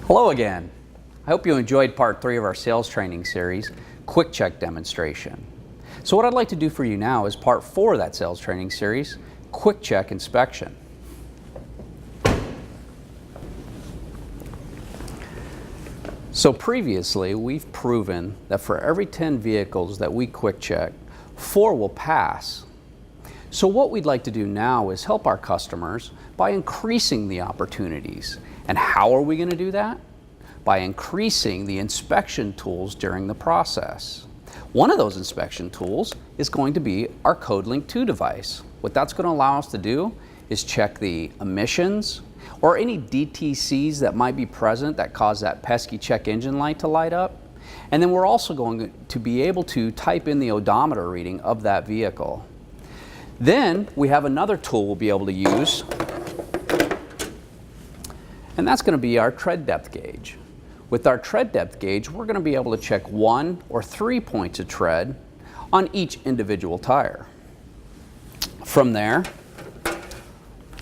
Hello again. I hope you enjoyed part 3 of our sales training series, Quick Check Demonstration. So what I'd like to do for you now is part 4 of that sales training series, Quick Check Inspection. So previously, we've proven that for every 10 vehicles that we quick check, 4 will pass. So what we'd like to do now is help our customers by increasing the opportunities. And how are we going to do that? By increasing the inspection tools during the process. One of those inspection tools is going to be our CodeLink 2 device. What that's going to allow us to do is check the emissions or any DTCs that might be present that cause that pesky check engine light to light up. And then we're also going to be able to type in the odometer reading of that vehicle. Then we have another tool we'll be able to use, and that's going to be our tread depth gauge. With our tread depth gauge, we're going to be able to check 1 or 3 points of tread on each individual tire. From there,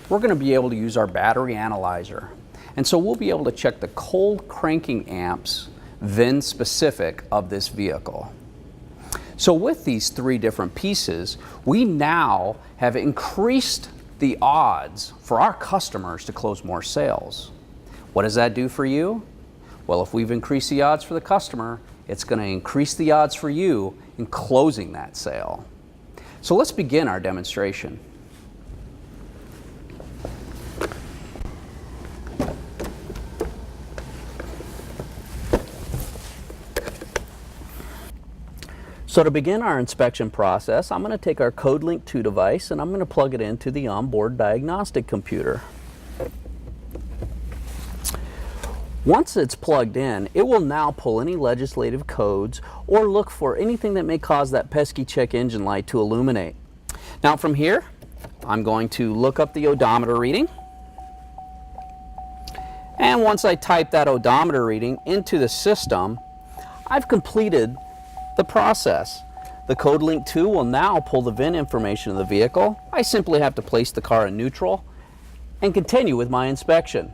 we're going to be able to use our battery analyzer. And so we'll be able to check the cold cranking amps VIN specific of this vehicle. So with these 3 different pieces, we now have increased the odds for our customers to close more sales. What does that do for you? Well, if we've increased the odds for the customer, it's going to increase the odds for you in closing that sale. So let's begin our demonstration. So to begin our inspection process, I'm going to take our CodeLink 2 device and I'm going to plug it into the onboard diagnostic computer. Once it's plugged in, it will now pull any legislative codes or look for anything that may cause that pesky check engine light to illuminate. Now from here, I'm going to look up the odometer reading. And once I type that odometer reading into the system, I've completed the process. The CodeLink 2 will now pull the VIN information of the vehicle. I simply have to place the car in neutral and continue with my inspection.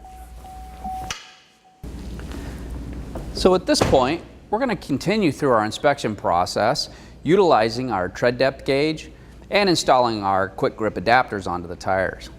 So at this point, we're going to continue through our inspection process utilizing our tread depth gauge and installing our quick grip adapters onto the tires.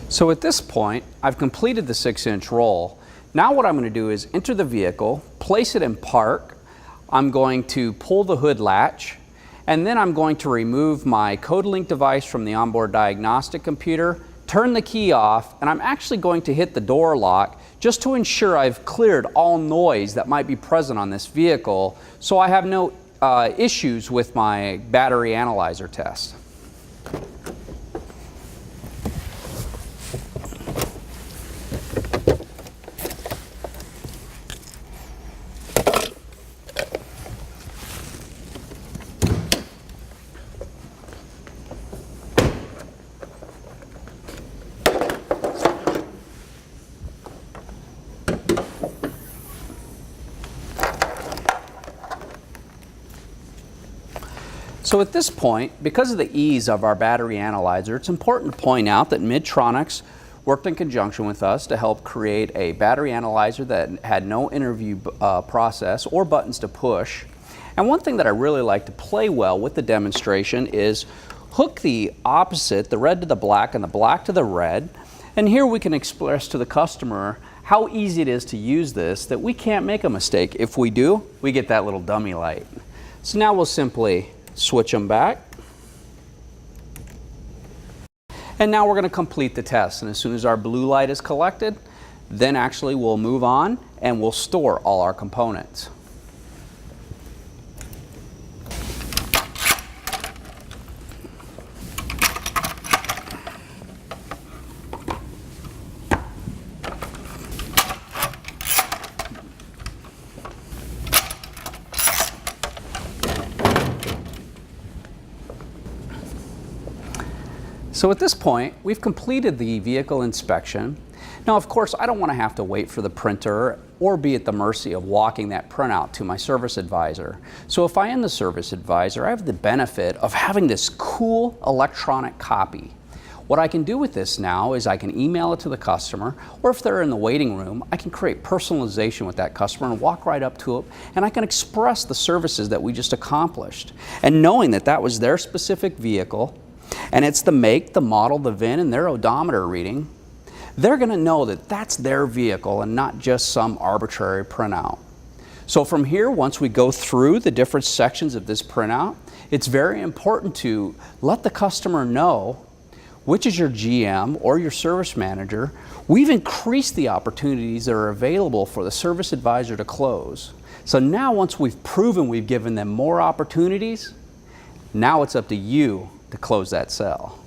So at this point, I've completed the 6-inch roll. Now what I'm going to do is enter the vehicle, place it in park. I'm going to pull the hood latch, and then I'm going to remove my CodeLink device from the onboard diagnostic computer, turn the key off, and I'm actually going to hit the door lock just to ensure I've cleared all noise that might be present on this vehicle so I have no issues with my battery analyzer test. So at this point, because of the ease of our battery analyzer, it's important to point out that Midtronics worked in conjunction with us to help create a battery analyzer that had no interview process or buttons to push. And one thing that I really like to play well with the demonstration is hook the opposite, the red to the black and the black to the red. And here we can express to the customer how easy it is to use this, that we can't make a mistake. If we do, we get that little dummy light. So now we'll simply switch them back. And now we're going to complete the test. And as soon as our blue light is collected, then actually we'll move on and we'll store all our components. So at this point, we've completed the vehicle inspection. Now, of course, I don't want to have to wait for the printer or be at the mercy of walking that printout to my service advisor. So if I am the service advisor, I have the benefit of having this cool electronic copy. What I can do with this now is I can email it to the customer, or if they're in the waiting room, I can create personalization with that customer and walk right up to it, and I can express the services that we just accomplished. And knowing that that was their specific vehicle, and it's the make, the model, the VIN, and their odometer reading, they're going to know that that's their vehicle and not just some arbitrary printout. So from here, once we go through the different sections of this printout, it's very important to let the customer know which is your GM or your service manager. We've increased the opportunities that are available for the service advisor to close. So now once we've proven we've given them more opportunities, now it's up to you to close that sale.